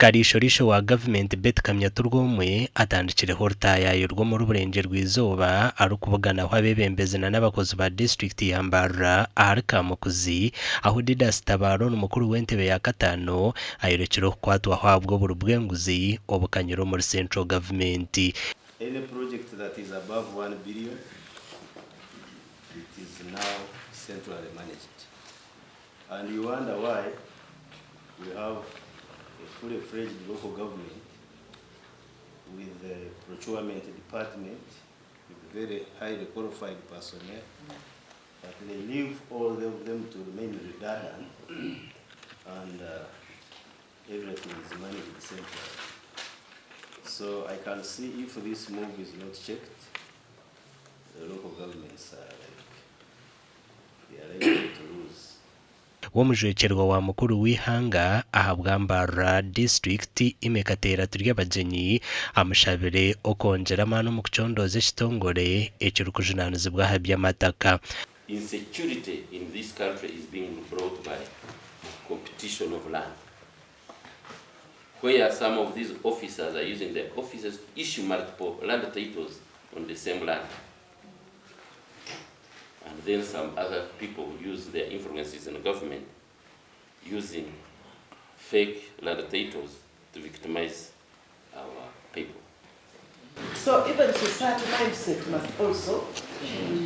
Kariisho-riisho wa government bet kamyatu rw'omwe atandikire horta yayo rwo muri burenge rw'izuba ari kubugana aho abebembezana n'abakozi ba district ya Mbarara ahari Kamukuzi aho Didas Tabaro n'umukuru w'entebe ya katano ayerekera kwatwa habwo burubwenguzi obukanyiro muri central government. Any project that is above 1 billion, it is now centrally managed. And you wonder why we have a fully fledged local government with the procurement department with very highly qualified personnel, but they leave all of them to remain redundant and everything is managed centrally. So I can see if this move is not checked, the local governments are likely to lose. Womujwekerwa wa mukuru w'ihanga ahabwa Mbarara district imekatera turyabagenyi amushabire okongera mano mu kucondoza ekitongore ekirukujunanizibwa habya mataka. Insecurity in this country is being brought by competition of land, where some of these officers are using their offices to issue multiple land titles on the same land. And then some other people use their influences in the government using fake land titles to victimize our people. So even society mindset must also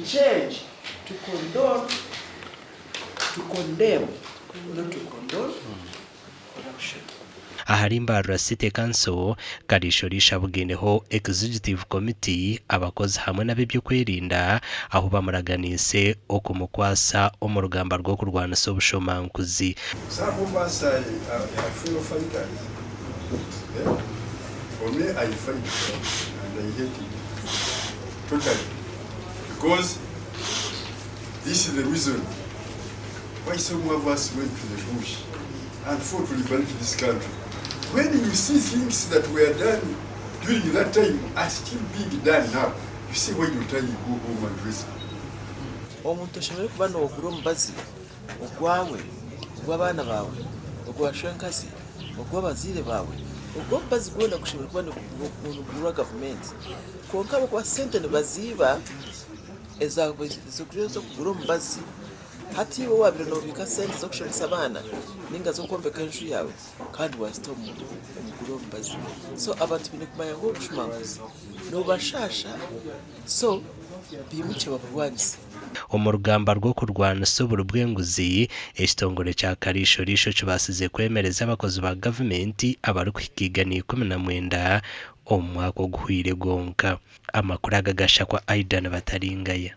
change to condone, to condemn, not to condone corruption. Ahari Mbarara City Council Kariisho-riisho bugeneho executive committee abakozi hamwe n'abibyo kwerinda aho bamuraganise okumukwasa omurugamba rwo kurwanisa obushomankuzi. Some of us are fellow fighters. Yeah? For me, I fight and I hate it totally, because this is the reason why some of us went to the bush and fought to liberate this country. When you see things that were done during that time are still being done now, you see why you try to go home and rest. Omuntu ashobora kuba n'ogura omubazi ogwawe ogw'abaana bawe ogw'ashenkazi ogw'abaziire bawe ogw'omubazi gwona kushobora kuba n'ogura gavumenti konka bakwa sente nibaziiba ezokugura omubazi hati iwe wabira n'obika sente zokushomesa abaana ninga z'okwombeka enju yawe kandi wasita omugura omubazi. So abantu bine kumanya ngo obushomankuzi n'obashasha so bimuke baburwanise. Omurugamba rwo kurwanisa oburubwenguzi ekitongore kya Kariisho-riisho kibasize kwemereza abakozi ba gavumenti abari kuhikiga 19 omu mwaka oguhwire gonka. Amakuru agagashakwa Aidan Bataringaya.